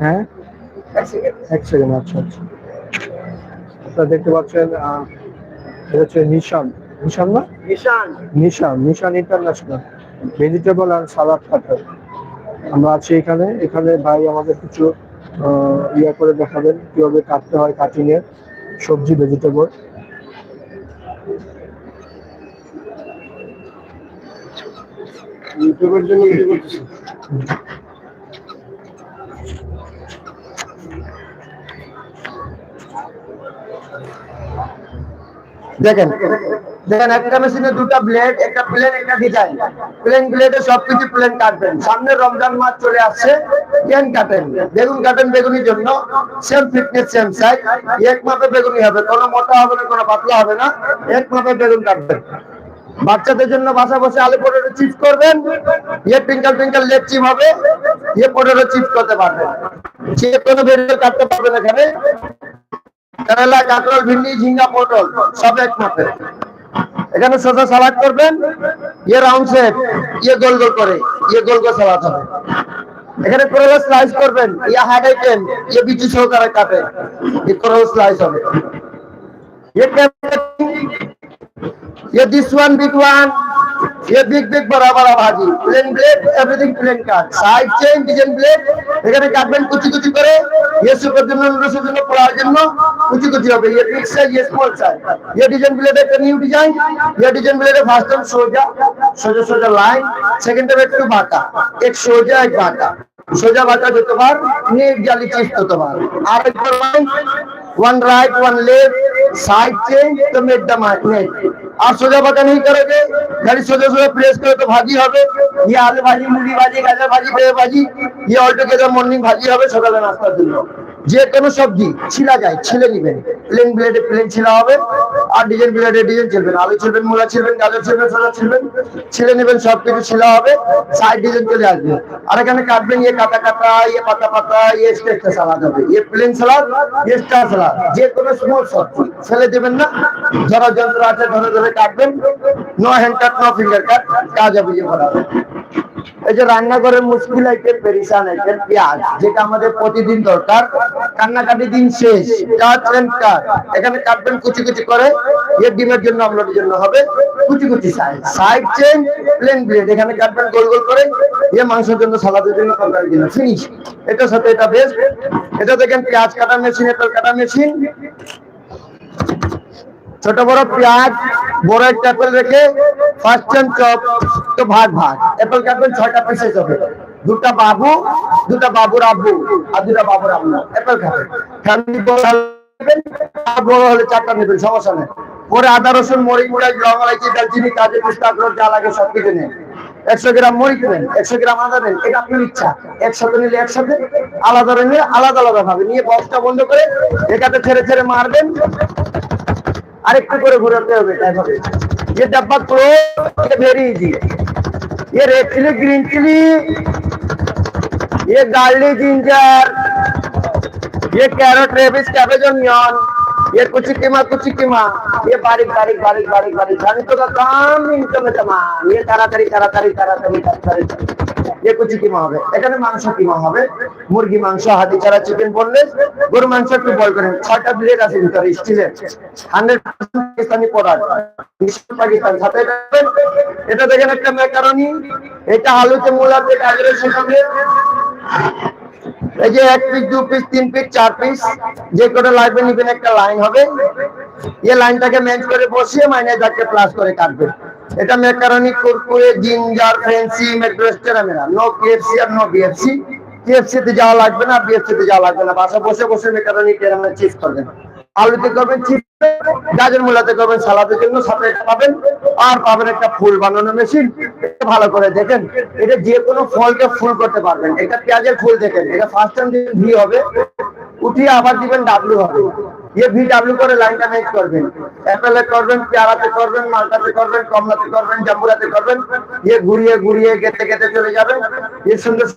হ্যাঁ, এক সেকেন্ড। আচ্ছা আচ্ছা, আপনারা দেখতে পাচ্ছেন এটা হচ্ছে নিশান। নিশান না, নিশান নিশান ইন্টারন্যাশনাল ভেজিটেবল অ্যান্ড সালাদ কাটার। আমরা আছি এখানে। এখানে ভাই আমাদের কিছু ইয়া করে দেখাবেন কিভাবে কাটতে হয়, কাটিং এর সবজি ভেজিটেবল। ইউটিউবের জন্য ভিডিও করতেছি। দেখেন দেখেন, একটা মেশিনে দুটা ব্লেড, একটা প্লেন একটা ডিজাইন। প্লেন ব্লেডে সবকিছু প্লেন কাটবেন। সামনে রমজান মাস চলে আসছে, প্লেন কাটেন। বেগুন কাটেন, বেগুনির জন্য সেম ফিটনেস সেম সাইজ, এক মাপে বেগুনি হবে, কোনো মোটা হবে না, কোনো পাতলা হবে না, এক মাপে বেগুন কাটবেন। বাচ্চাদের জন্য বাসা বসে আলু পটেটো চিপস করবেন, টুইঙ্কল টুইঙ্কল লেগ চিপ হবে, পটেটো চিপস করতে পারবেন। যে কোনো ভেরিয়েবল কাটতে পারবেন এখানে। করলা, কাঁকরোল, ভিন্ডি, ঝিঙ্গা, পটল সব এক মাপে। এখানে শসা সালাদ করবেন, রাউন্ড শেপ, গোল গোল করে, গোল গোল সালাদ হবে। এখানে করলা স্লাইস করবেন, হার্ড আইটেম, বিচি সহকারে কাটে, করলা স্লাইস হবে। दिस one big one, ये big बड़ा बड़ा भाजी, प्लेन ब्लेड, एवरीथिंग प्लेन काट, साइड चेन डिजाइन ब्लेड, এখানে কাটবেন কুচি কুচি করে, সুপার জন্য নুডলসের জন্য পোড়ার জন্য কুচি কুচি হবে, big size, small size. Design blade একটা নিউ ডিজাইন, ডিজাইন ব্লেডে ফার্স্ট টাইম সোজা সোজা সোজা লাইন, সেকেন্ড টাইম একটু বাঁকা, এক সোজা এক বাঁকা, সোজা বাঁকা যত বার নেট জালি চিজ তত বার। আর একবার line, one right one left, side change to make the magnet। आप सोजा बाका नहीं करोगे, गाड़ी सोजा सोजा प्रेस करो तो भाजी হবে, आलू भाजी, मूली भाजी, गाजर भाजी, पेड़ भाजी, ऑल टुगेदर मॉर्निंग भाजी হবে সকালে নাস্তার জন্য। যে কোনো সবজি ছিলা যায়, ছিলে নেবেন, প্লেন ব্লেডে প্লেন ছিলা হবে, আর ডিজাইন ব্লেডে ডিজাইন ছিলবেন, আলু ছিলবেন, মূলা ছিলবেন, গাজর ছিলবেন, শসা ছিলবেন, ছিলে নেবেন, সবকিছু ছিলা হবে, সাইড ডিজাইন চলে আসবে। আর এখানে কাটবেন, কাটা কাটা, পাতা পাতা, স্টেকটা সালাদ হবে, প্লেন সালাদ, স্টার সালাদ। যে কোনো স্মল সবজি ফেলে দেবেন না, ধরা যন্ত্র আছে ধরে ধরে কাটবেন, নো হ্যান্ড কাট নো ফিঙ্গার কাট, কাজ হবে যে করা হবে। এই যে রান্নাঘরের মুশকিল আইটেম, পেরিসান আইটেম, পেঁয়াজ, যেটা আমাদের প্রতিদিন দরকার, কান্নাকাটি দিন শেষ, কাট এন্ড কাট। এখানে কাটবেন কুচি কুচি করে, ডিমের জন্য আমলেটের জন্য হবে, কুচি কুচি size, side chain, plain blade, এখানে কাটবেন গোল গোল করে, মাংসের জন্য, সালাদের জন্য, তরকারির জন্য, ফিনিশ। এটার সাথে এটা বেস্ট। এটা দেখেন পেঁয়াজ কাটা মেশিন, এপেল কাটা মেশিন, ছোট বড় পেঁয়াজ, বড় একটা অ্যাপেল রেখে ফার্স্ট টাইম চপ তো ভাগ ভাগ, অ্যাপেল কাটবেন 6টা পিসেস হবে, দুটা বাবুর আব্বু আর দুটা বাবুর আম্মু অ্যাপেল খাবেন। ফ্যামিলি বড় হলে 4টা নেবেন, সমস্যা নেই। পরে আদা রসুন মরিচ মুড়াই লং এলাচি দালচিনি কাজু পিস্তা আখরোট যা লাগে সবকিছু নেন। 100 গ্রাম মরিচ নেন, 100 গ্রাম আদা নেন, এটা আপনার ইচ্ছা। একসাথে নিলে একসাথে, আলাদা নিলে আলাদা আলাদা ভাবে নিয়ে বক্সটা বন্ধ করে এটাতে ছেড়ে ছেড়ে মারবেন, আরেকটু করে ঘুরাতে হবে। ये डब्बा क्लोज, वेरी इजी। ये रेड चिली, ग्रीन चिली, ये गार्लिक, जिंजर, ये कैरेट, रेबिस, कैबेज, ऑनियन, ये कुछ कीमा, ये बारीक बारीक बारीक बारीक बारीक घंटों का काम मिनटों में तमाम। ये तारातारी तारातारी तारातारी तारातारी, ये कुछ कीमा হবে। এখানে মাংস কিমা হবে, মুরগি মাংস, হাতি ছাড়া চিকেন বললে, গরু মাংস একটু বল করেন। 6টা ব্লেড আছে ভিতরে স্টিলের, 100% পাকিস্তানি প্রোডাক্ট, পাকিস্তান। সাথে এটা দেখেন একটা ম্যাকারনি, এটা আলুতে, মূলাতে, গাজরের সাথে, এই যে 1 পিস 2 পিস 3 পিস 4 পিস যে কটা লাগবে নিবেন, একটা লাইন হবে। লাইনটাকে ম্যাচ করে বসিয়ে মাইনাসকে প্লাস করে কাটবেন। এটা ম্যাকারনি, কুরকুরে, জিঞ্জার, ফ্রেন্সি, মেট্রোস্টেরা মেরা, নো কেএফসি আর নো বিএফসি। কেএফসি তে যাওয়া লাগবে না, বিএফসি তে যাওয়া লাগবে না, বাসা বসে বসে ম্যাকারনি টেরামে চিপস করবেন। আলুতে করবেন চিপস, গাজর মূলাতে করবেন সালাদের জন্য, সাথে এটা পাবেন। আর পাবেন একটা ফুল বানানো মেশিন। ভালো করে দেখেন, এটা যে কোনো ফলকে ফুল করতে পারবেন। এটা পেঁয়াজের ফুল দেখেন, এটা ফার্স্ট টাইম ভি হবে, উঠিয়ে আবার দিবেন ডাব্লু হবে। ভি ডাব্লু করে লাইনটা ম্যাচ করবেন। অ্যাপেলে করবেন, পেয়ারাতে করবেন, মালটাতে করবেন, কমলাতে করবেন, জাম্বুরাতে করবেন। ঘুরিয়ে ঘুরিয়ে গেতে গেতে চলে যাবেন। সুন্দর